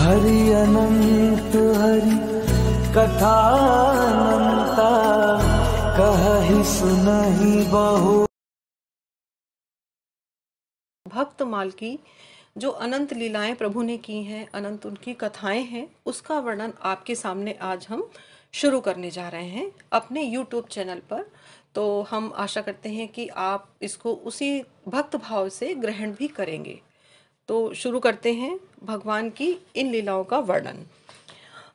हरि अनंत हरि कथा अनंता, कहहि सुनहि बहु। भक्तमाल की जो अनंत लीलाएं प्रभु ने की हैं, अनंत उनकी कथाएं हैं, उसका वर्णन आपके सामने आज हम शुरू करने जा रहे हैं अपने YouTube चैनल पर। तो हम आशा करते हैं कि आप इसको उसी भक्त भाव से ग्रहण भी करेंगे। तो शुरू करते हैं भगवान की इन लीलाओं का वर्णन।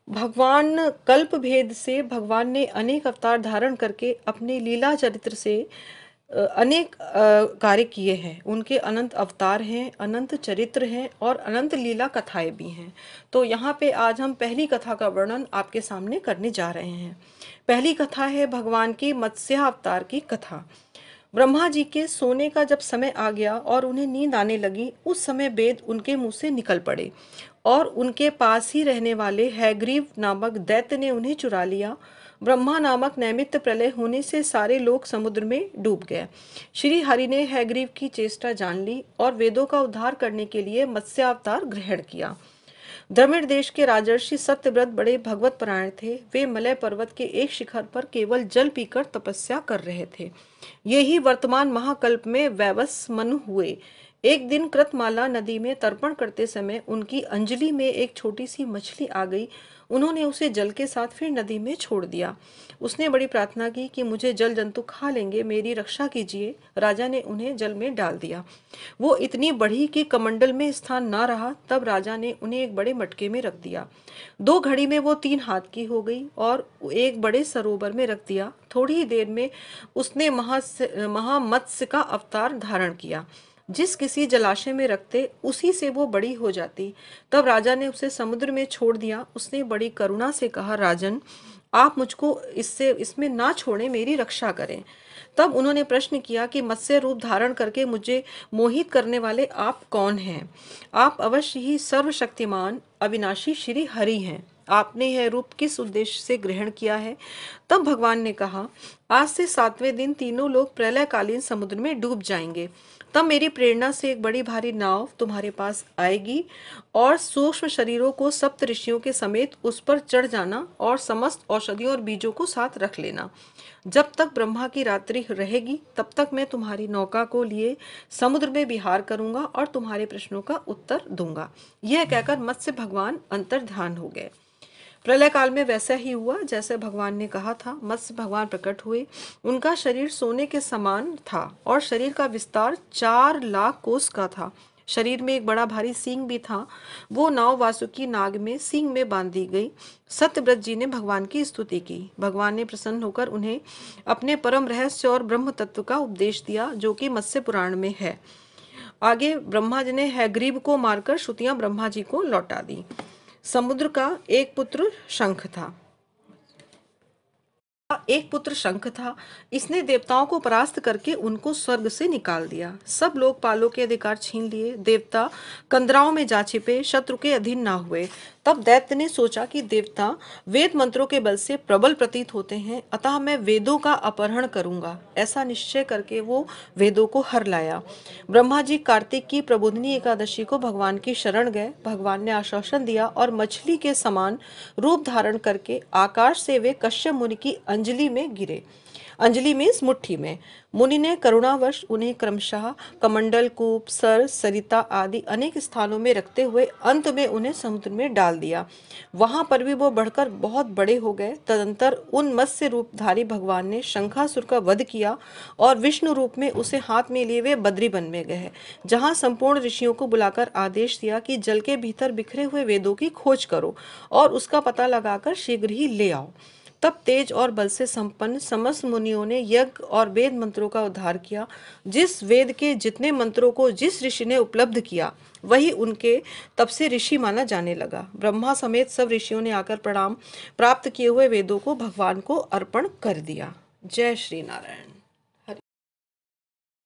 भगवान कल्प भेद से भगवान ने अनेक अवतार धारण करके अपने लीला चरित्र से अनेक कार्य किए हैं। उनके अनंत अवतार हैं, अनंत चरित्र हैं और अनंत लीला कथाएं भी हैं। तो यहाँ पे आज हम पहली कथा का वर्णन आपके सामने करने जा रहे हैं। पहली कथा है भगवान की मत्स्य अवतार की कथा। ब्रह्मा जी के सोने का जब समय आ गया और उन्हें नींद आने लगी, उस समय वेद उनके मुंह से निकल पड़े और उनके पास ही रहने वाले हैग्रीव नामक दैत्य ने उन्हें चुरा लिया। ब्रह्मा नामक नैमित्य प्रलय होने से सारे लोग समुद्र में डूब गए। श्री हरि ने हैग्रीव की चेष्टा जान ली और वेदों का उद्धार करने के लिए मत्स्यावतार ग्रहण किया। द्रविड़ देश के राजर्षि सत्यव्रत बड़े भगवत परायण थे। वे मलय पर्वत के एक शिखर पर केवल जल पीकर तपस्या कर रहे थे। ये ही वर्तमान महाकल्प में वैवस्व मनु हुए। एक दिन कृतमाला नदी में तर्पण करते समय उनकी अंजलि में एक छोटी सी मछली आ गई। उन्होंने उसे जल के साथ फिर नदी में छोड़ दिया। उसने बड़ी प्रार्थना की कि मुझे जल जंतु खा लेंगे, मेरी रक्षा कीजिए। राजा ने उन्हें जल में डाल दिया। वो इतनी बढ़ी कि कमंडल में स्थान ना रहा। तब राजा ने उन्हें एक बड़े मटके में रख दिया। 2 घड़ी में वो 3 हाथ की हो गई और एक बड़े सरोवर में रख दिया। थोड़ी ही देर में उसने महामत्स्य का अवतार धारण किया। जिस किसी जलाशय में रखते उसी से वो बड़ी हो जाती। तब राजा ने उसे समुद्र में छोड़ दिया। उसने बड़ी करुणा से कहा, राजन, आप मुझको इसमें ना छोड़ें, मेरी रक्षा करें। तब उन्होंने प्रश्न किया कि मत्स्य रूप धारण करके मुझे मोहित करने वाले आप कौन हैं? आप अवश्य ही सर्वशक्तिमान अविनाशी श्री हरि हैं। आपने यह रूप किस उद्देश्य से ग्रहण किया है? तब भगवान ने कहा, आज से 7वें दिन तीनों लोग प्रलयकालीन समुद्र में डूब जाएंगे। तब मेरी प्रेरणा से एक बड़ी भारी नाव तुम्हारे पास आएगी और सूक्ष्म शरीरों को सप्त ऋषियों के समेत उस पर चढ़ जाना और समस्त औषधियों और बीजों को साथ रख लेना। जब तक ब्रह्मा की रात्रि रहेगी तब तक मैं तुम्हारी नौका को लिए समुद्र में विहार करूंगा और तुम्हारे प्रश्नों का उत्तर दूंगा। यह कहकर मत्स्य भगवान अंतर्ध्यान हो गए। प्रलय काल में वैसा ही हुआ जैसे भगवान ने कहा था। मत्स्य भगवान प्रकट हुए। उनका शरीर सोने के समान था और शरीर का विस्तार 4 लाख कोस का था। शरीर में एक बड़ा भारी सींग भी था। वो नाव वासुकी नाग में सींग में बांध दी गई। सत्यव्रत जी ने भगवान की स्तुति की। भगवान ने प्रसन्न होकर उन्हें अपने परम रहस्य और ब्रह्म तत्व का उपदेश दिया, जो कि मत्स्य पुराण में है। आगे ब्रह्मा जी ने हैग्रीव को मारकर श्रुतियां ब्रह्मा जी को लौटा दी। समुद्र का एक पुत्र शंख था। इसने देवताओं को परास्त करके उनको स्वर्ग से निकाल दिया। सब लोकपालों के अधिकार छीन लिए। देवता कंदराओं में जा छिपे, शत्रु के अधीन ना हुए। तब दैत्य ने सोचा कि देवता वेद मंत्रों के बल से प्रबल प्रतीत होते हैं, अतः मैं वेदों का अपहरण करूंगा। ऐसा निश्चय करके वो वेदों को हर लाया। ब्रह्मा जी कार्तिक की प्रबोधिनी एकादशी को भगवान की शरण गए। भगवान ने आश्वासन दिया और मछली के समान रूप धारण करके आकाश से वे कश्यप मुनि की अंजलि में गिरे। अंजलि मीन्स मुट्ठी में। मुनि ने करुणावश उन्हें क्रमशः कमंडल, कूप, सर, सरिता आदि अनेक स्थानों में रखते हुए अंत में उन्हें समुद्र में डाल दिया। वहां पर भी वो बढ़कर बहुत बड़े हो गए। तदंतर उन मत्स्य रूपधारी भगवान ने शंखासुर का वध किया और विष्णु रूप में उसे हाथ में लिए वे बद्री वन में गए, जहाँ संपूर्ण ऋषियों को बुलाकर आदेश दिया कि जल के भीतर बिखरे हुए वेदों की खोज करो और उसका पता लगाकर शीघ्र ही ले आओ। तब तेज और बल से संपन्न समस्त मुनियों ने यज्ञ और वेद मंत्रों का उद्धार किया। जिस वेद के जितने मंत्रों को जिस ऋषि ने उपलब्ध किया, वही उनके तब से ऋषि माना जाने लगा। ब्रह्मा समेत सब ऋषियों ने आकर प्रणाम प्राप्त किए हुए वेदों को भगवान को अर्पण कर दिया। जय श्री नारायण।